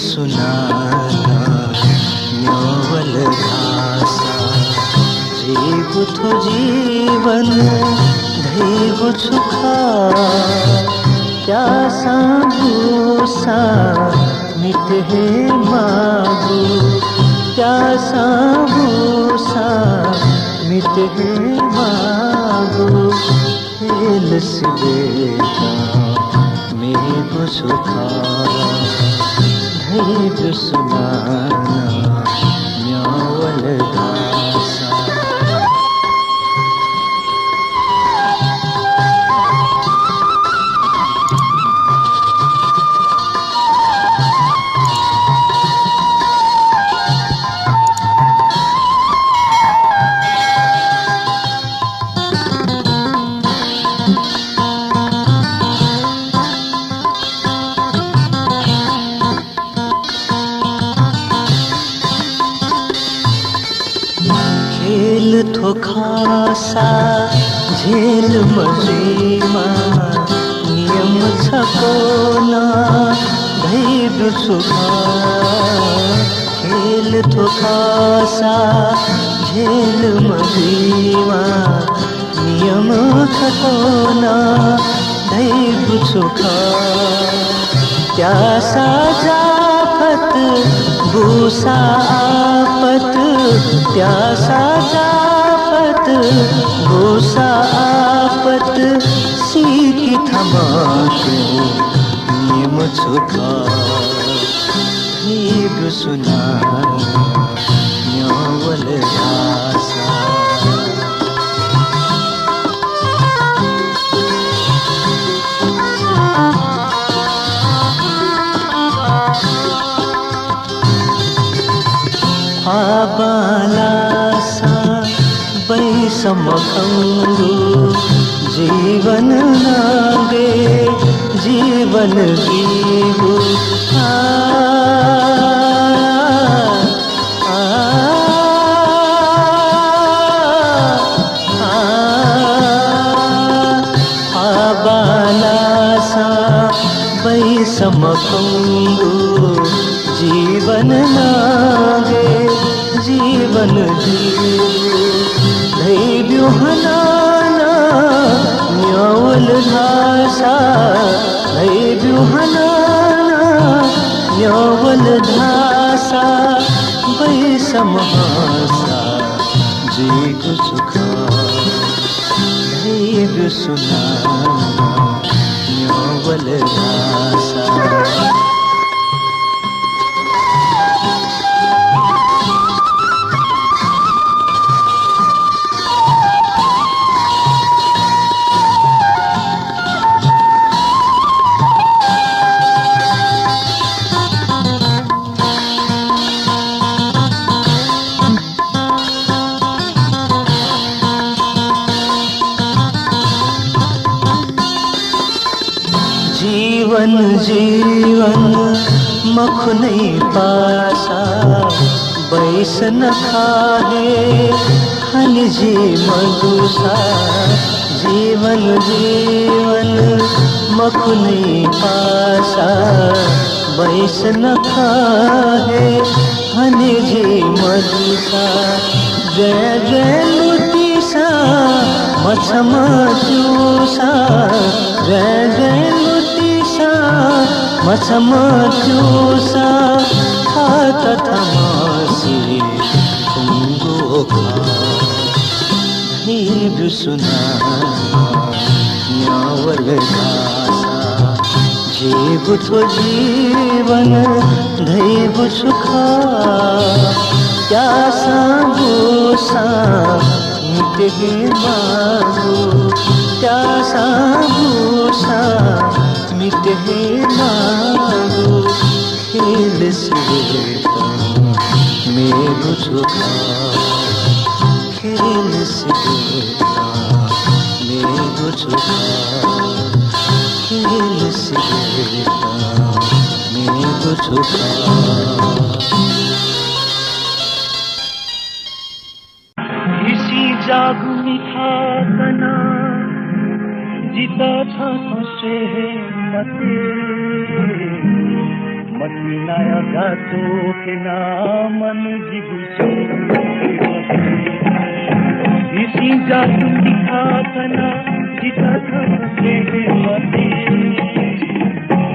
सुनाना न्योवल घासा जीवुथो जीवन धैगु छुखा प्यासा भूसा मिटे मागु प्यासा भूसा मिटे मागु खेल सिबेता मेघु छुखा धैर्य सुनाना न्योवल घासा। खेल थो खासा झेल मजीमा नियम छकोना धैर्य सुखा खेल थो खासा झेल मजीमा नियम छकोना धैर्य सुखा प्यासा जाफत भूसा आपत प्यासा जाफत भूसा आपत सीखी थमाके नियम छुखा धैर्य सुनाना न्योवल घासा। आबालासा बैसमखंगु जीवन नागे जीवन जीवु आबालासा बैसमखंगु जीवन नागे जीवन जीवु धैर्य हनाना न्योवल घासा धैर्य हनाना न्योवल घासा बैसमहासा जीव सुखा धैर्य सुनाना न्योवल घासा। जीवन जीवन मखुनै पासा बैस न खाहे खनिजी मधुसा जीवन जीवन मखुनै पासा बैस न खाहे खनिजी मधुसा जय जय लुटीसा मछमा चूसा जय जय मछमा चूसा खाता थमासी तुमको खा धैर्य सुनाना न्योवल घासा देवुछो जीवन धैबुछु खा प्यासा भूसा मिटे मागो प्यासा भूसा मिटे मागो खेल सिवेता मेरो झुका खेल सिवेता मेरो झुका खेल सिवेता मेरो झुका जागुनी थाकना जिता छ से मते मती नया गातो के नामन जिबुचे इसी जागुनी थाकना जिता छ से मते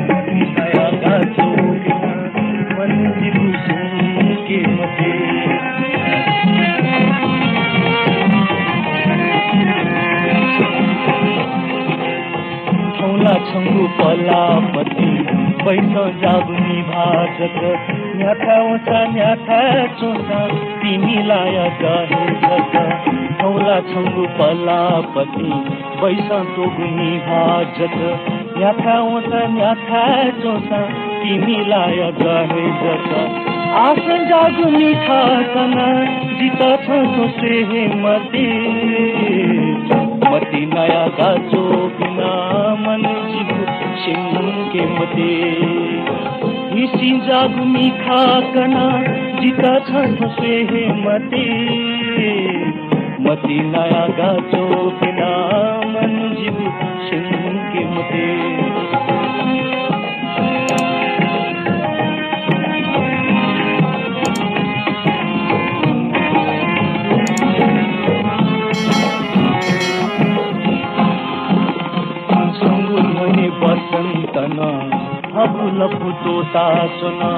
मती नया गातो के नामन जिबुचे के मते छंगु पलापति पैसा जागुनी भाजक न्याथा ओसा न्याथा चोसा तिमीलाई गहे जग हौला छंगु पलापति पैसा जोगुनी भाजक न्याथा ओसा न्याथा चोसा तिमीलाई गहे जग आसन जागुनी खातना जिता छ से मते मती नया गाचो बिना मन जिबु सिंह मते इसी जागुनी खाकना जिता छ से मते मती नया गाचो बिना मन जिबु सिंह मते बसंतना हबुल फुटोता सुना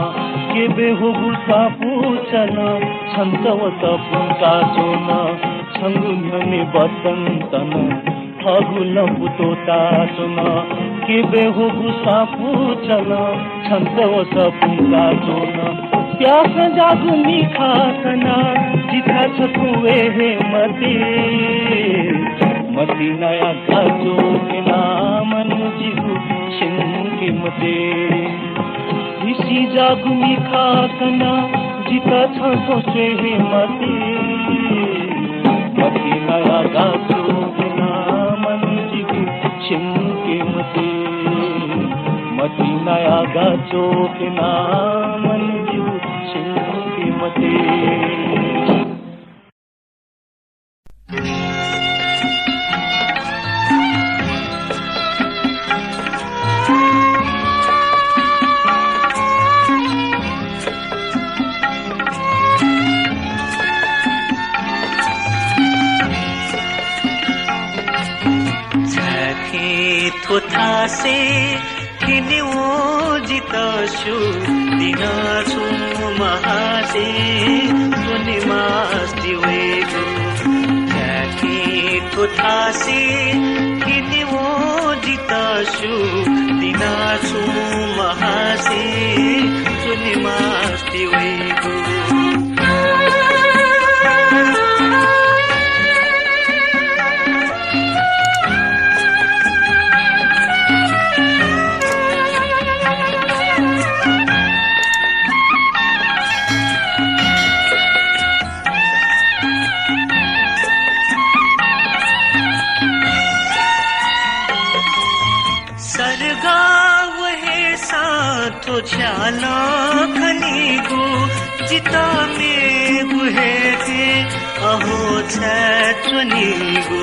के बेहुबु सापूचना छन्तवत फुटा सोना छंगुन्यने बसंतना हबुल फुटोता सुना के बेहुबु सापूचना छन्तवत फुटा सोना प्यास जागुनी खासना जिथा छकुए हे मते मती नया गाजो के नामन जिबु सिंह मते इसी जागुनी खाकना जिता छ से मते मती नया गाजो के नामन जिबु सिंह मते मती नया गाजो के नामन जिबु सिंह मते से किने वो जिताशु दिनाशु महासे सुने मास्ती वेगो जाके थोथा से किने वो जिताशु दिनाशु महासे सुने मास्ती वेगो तो छाना खनीगु जिता में गुहे थे अहो छनीगु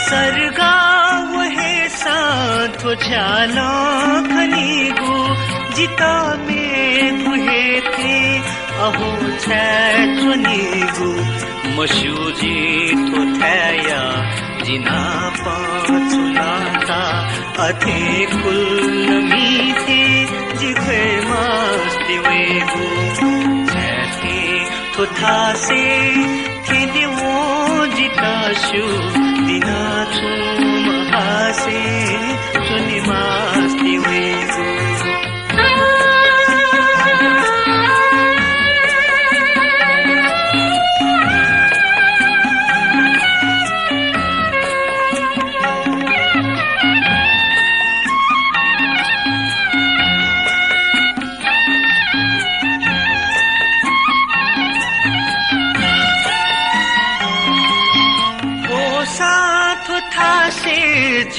सरगा वहे साथो छाना खनीगु जिता में गुहे थे अहो छनीगु मशूजी तो थया जिना पाचुनाता अथे कुल मीथे जिखे मस्ती वेगु जैसे थोथा से खेदे वो जिताशु दिना चुम महासे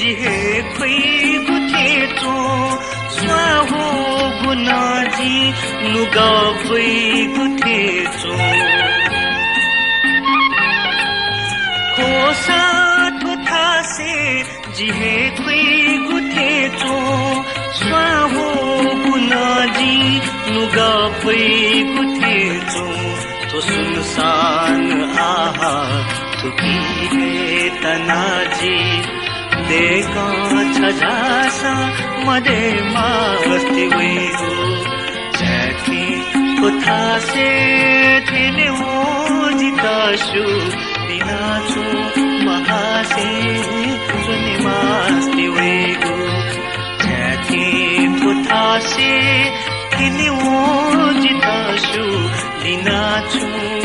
जिहे खोई गुथे चो स्वाहो गुनाजी नुगा खोई गुथे चो खोसा तुथा से जिहे खोई गुथे चो स्वाहो गुनाजी नुगा खोई गुथे चो तो सुनसान आहा तुकी है तनाजी देखा छजासा मदे मस्ती हुई हो जैकी कुथा से तेने वो जिताशु दिनाचो महासे सुनी मस्ती हुई हो जैकी कुथा से तेने वो जिताशु दिनाचो